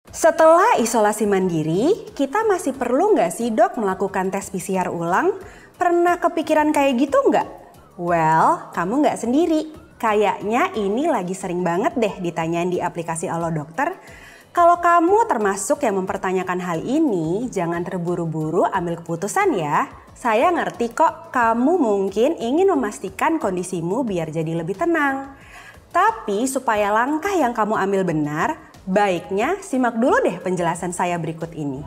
Setelah isolasi mandiri, kita masih perlu nggak sih dok melakukan tes PCR ulang? Pernah kepikiran kayak gitu nggak? Well, kamu nggak sendiri. Kayaknya ini lagi sering banget deh ditanyain di aplikasi Alo Dokter. Kalau kamu termasuk yang mempertanyakan hal ini, jangan terburu-buru ambil keputusan ya. Saya ngerti kok kamu mungkin ingin memastikan kondisimu biar jadi lebih tenang. Tapi supaya langkah yang kamu ambil benar, baiknya simak dulu deh penjelasan saya berikut ini.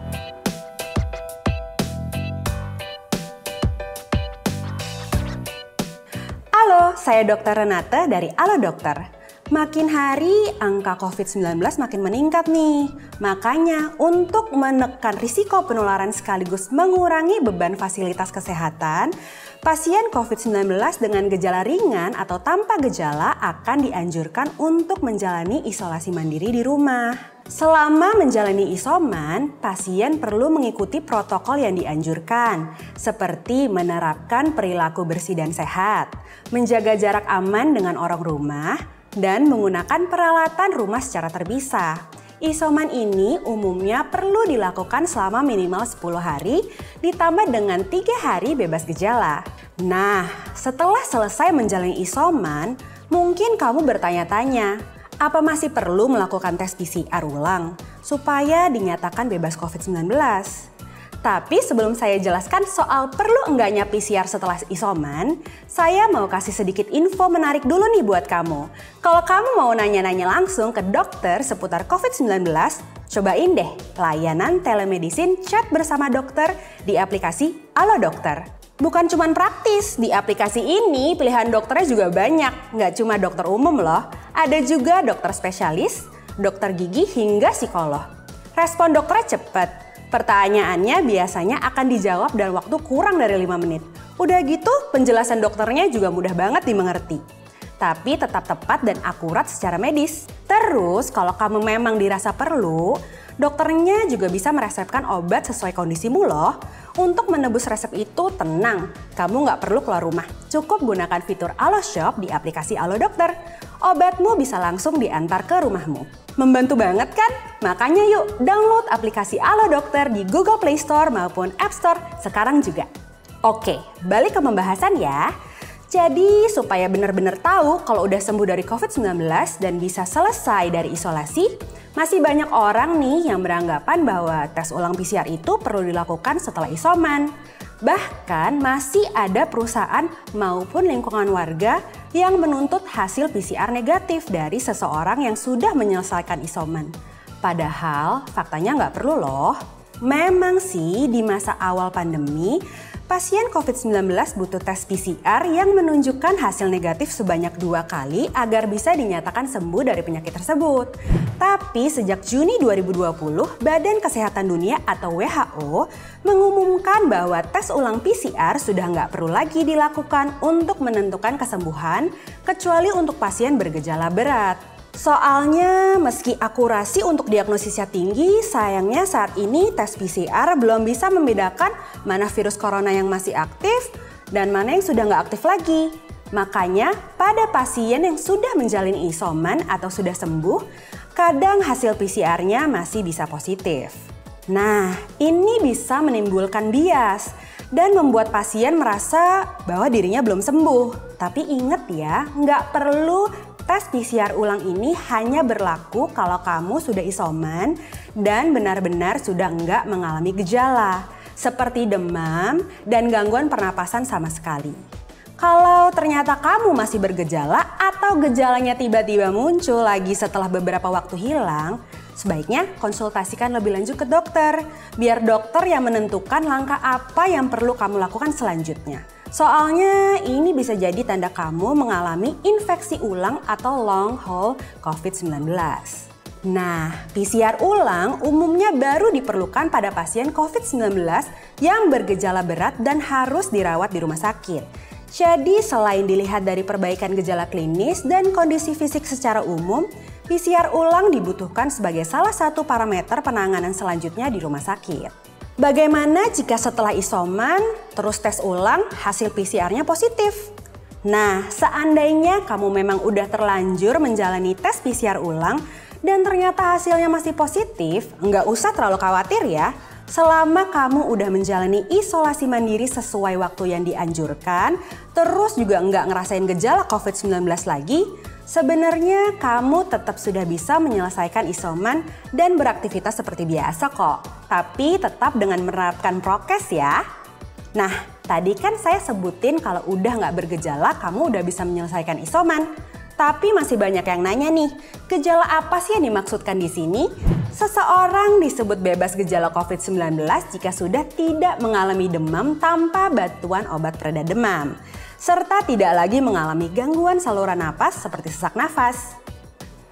Halo, saya Dr. Renate dari Alo Dokter. Makin hari angka COVID-19 makin meningkat nih. Makanya untuk menekan risiko penularan sekaligus mengurangi beban fasilitas kesehatan, pasien COVID-19 dengan gejala ringan atau tanpa gejala akan dianjurkan untuk menjalani isolasi mandiri di rumah. Selama menjalani isoman, pasien perlu mengikuti protokol yang dianjurkan, seperti menerapkan perilaku bersih dan sehat, menjaga jarak aman dengan orang rumah, dan menggunakan peralatan rumah secara terpisah. Isoman ini umumnya perlu dilakukan selama minimal 10 hari, ditambah dengan 3 hari bebas gejala. Nah, setelah selesai menjalani isoman, mungkin kamu bertanya-tanya, apa masih perlu melakukan tes PCR ulang supaya dinyatakan bebas COVID-19? Tapi sebelum saya jelaskan soal perlu enggaknya PCR setelah isoman, saya mau kasih sedikit info menarik dulu nih buat kamu. Kalau kamu mau nanya-nanya langsung ke dokter seputar COVID-19, cobain deh layanan telemedicine chat bersama dokter di aplikasi Alo Dokter. Bukan cuma praktis, di aplikasi ini pilihan dokternya juga banyak. Nggak cuma dokter umum loh, ada juga dokter spesialis, dokter gigi hingga psikolog. Respon dokternya cepet. Pertanyaannya biasanya akan dijawab dalam waktu kurang dari 5 menit. Udah gitu penjelasan dokternya juga mudah banget dimengerti. Tapi tetap tepat dan akurat secara medis. Terus kalau kamu memang dirasa perlu, dokternya juga bisa meresepkan obat sesuai kondisimu loh. Untuk menebus resep itu tenang, kamu nggak perlu keluar rumah. Cukup gunakan fitur Alo Shop di aplikasi Alo Dokter. Obatmu bisa langsung diantar ke rumahmu. Membantu banget kan? Makanya yuk download aplikasi Alo Dokter di Google Play Store maupun App Store sekarang juga. Oke, balik ke pembahasan ya. Jadi supaya benar-benar tahu kalau udah sembuh dari COVID-19 dan bisa selesai dari isolasi, masih banyak orang nih yang beranggapan bahwa tes ulang PCR itu perlu dilakukan setelah isoman. Bahkan masih ada perusahaan maupun lingkungan warga yang menuntut hasil PCR negatif dari seseorang yang sudah menyelesaikan isoman. Padahal faktanya nggak perlu loh. Memang sih di masa awal pandemi, pasien COVID-19 butuh tes PCR yang menunjukkan hasil negatif sebanyak 2 kali agar bisa dinyatakan sembuh dari penyakit tersebut. Tapi sejak Juni 2020, Badan Kesehatan Dunia atau WHO mengumumkan bahwa tes ulang PCR sudah nggak perlu lagi dilakukan untuk menentukan kesembuhan, kecuali untuk pasien bergejala berat. Soalnya meski akurasi untuk diagnosisnya tinggi, sayangnya saat ini tes PCR belum bisa membedakan mana virus corona yang masih aktif dan mana yang sudah nggak aktif lagi. Makanya pada pasien yang sudah menjalani isoman atau sudah sembuh, kadang hasil PCR-nya masih bisa positif. Nah, ini bisa menimbulkan bias dan membuat pasien merasa bahwa dirinya belum sembuh. Tapi ingat ya, nggak perlu. Tes PCR ulang ini hanya berlaku kalau kamu sudah isoman dan benar-benar sudah enggak mengalami gejala seperti demam dan gangguan pernapasan sama sekali. Kalau ternyata kamu masih bergejala atau gejalanya tiba-tiba muncul lagi setelah beberapa waktu hilang, sebaiknya konsultasikan lebih lanjut ke dokter, biar dokter yang menentukan langkah apa yang perlu kamu lakukan selanjutnya. Soalnya ini bisa jadi tanda kamu mengalami infeksi ulang atau long haul COVID-19. Nah, PCR ulang umumnya baru diperlukan pada pasien COVID-19 yang bergejala berat dan harus dirawat di rumah sakit. Jadi selain dilihat dari perbaikan gejala klinis dan kondisi fisik secara umum, PCR ulang dibutuhkan sebagai salah satu parameter penanganan selanjutnya di rumah sakit. Bagaimana jika setelah isoman, terus tes ulang, hasil PCR-nya positif? Nah, seandainya kamu memang udah terlanjur menjalani tes PCR ulang dan ternyata hasilnya masih positif, nggak usah terlalu khawatir ya. Selama kamu udah menjalani isolasi mandiri sesuai waktu yang dianjurkan, terus juga nggak ngerasain gejala COVID-19 lagi, sebenarnya kamu tetap sudah bisa menyelesaikan isoman dan beraktivitas seperti biasa kok. Tapi tetap dengan menerapkan prokes ya. Nah, tadi kan saya sebutin kalau udah nggak bergejala, kamu udah bisa menyelesaikan isoman. Tapi masih banyak yang nanya nih, gejala apa sih yang dimaksudkan di sini? Seseorang disebut bebas gejala COVID-19 jika sudah tidak mengalami demam tanpa bantuan obat pereda demam, serta tidak lagi mengalami gangguan saluran napas seperti sesak nafas.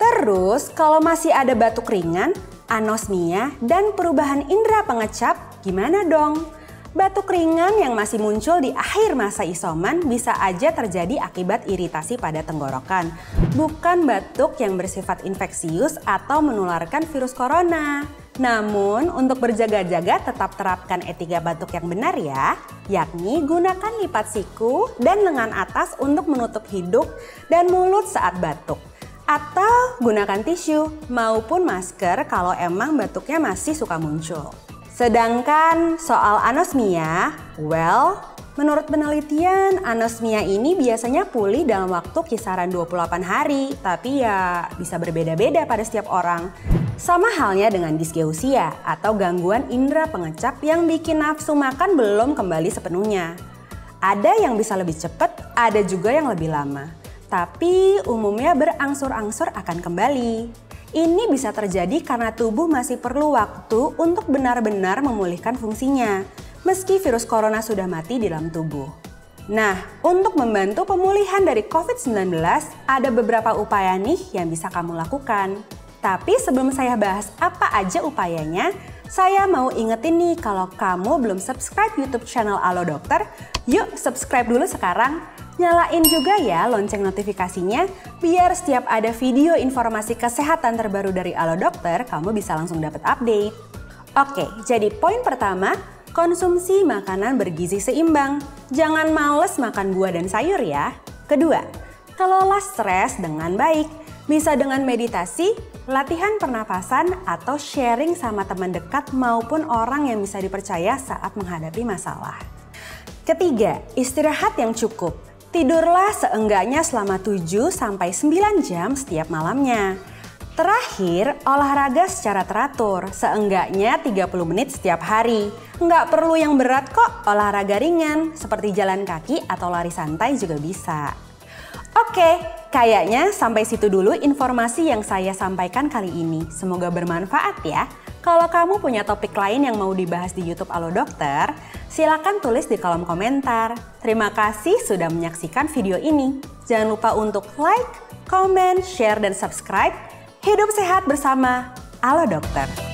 Terus, kalau masih ada batuk ringan, anosmia, dan perubahan indera pengecap, gimana dong? Batuk ringan yang masih muncul di akhir masa isoman bisa aja terjadi akibat iritasi pada tenggorokan, bukan batuk yang bersifat infeksius atau menularkan virus corona. Namun, untuk berjaga-jaga tetap terapkan etika batuk yang benar ya, yakni gunakan lipat siku dan lengan atas untuk menutup hidung dan mulut saat batuk. Atau gunakan tisu maupun masker kalau emang batuknya masih suka muncul. Sedangkan soal anosmia, menurut penelitian anosmia ini biasanya pulih dalam waktu kisaran 28 hari, tapi ya bisa berbeda-beda pada setiap orang. Sama halnya dengan disgeusia atau gangguan indera pengecap yang bikin nafsu makan belum kembali sepenuhnya. Ada yang bisa lebih cepat, ada juga yang lebih lama. Tapi umumnya berangsur-angsur akan kembali. Ini bisa terjadi karena tubuh masih perlu waktu untuk benar-benar memulihkan fungsinya, meski virus corona sudah mati di dalam tubuh. Nah, untuk membantu pemulihan dari COVID-19, ada beberapa upaya nih yang bisa kamu lakukan. Tapi sebelum saya bahas apa aja upayanya, saya mau ingetin nih kalau kamu belum subscribe YouTube channel Alo Dokter, yuk subscribe dulu sekarang. Nyalain juga ya lonceng notifikasinya, biar setiap ada video informasi kesehatan terbaru dari Alo Dokter, kamu bisa langsung dapat update. Oke, jadi poin pertama, konsumsi makanan bergizi seimbang. Jangan males makan buah dan sayur ya. Kedua, kelola stres dengan baik. Bisa dengan meditasi, latihan pernapasan, atau sharing sama teman dekat maupun orang yang bisa dipercaya saat menghadapi masalah. Ketiga, istirahat yang cukup. Tidurlah seenggaknya selama 7-9 jam setiap malamnya. Terakhir, olahraga secara teratur, seenggaknya 30 menit setiap hari. Nggak perlu yang berat kok, olahraga ringan seperti jalan kaki atau lari santai juga bisa. Oke, kayaknya sampai situ dulu informasi yang saya sampaikan kali ini. Semoga bermanfaat ya. Kalau kamu punya topik lain yang mau dibahas di YouTube Alo Dokter, silakan tulis di kolom komentar. Terima kasih sudah menyaksikan video ini. Jangan lupa untuk like, comment, share, dan subscribe. Hidup sehat bersama Alo Dokter.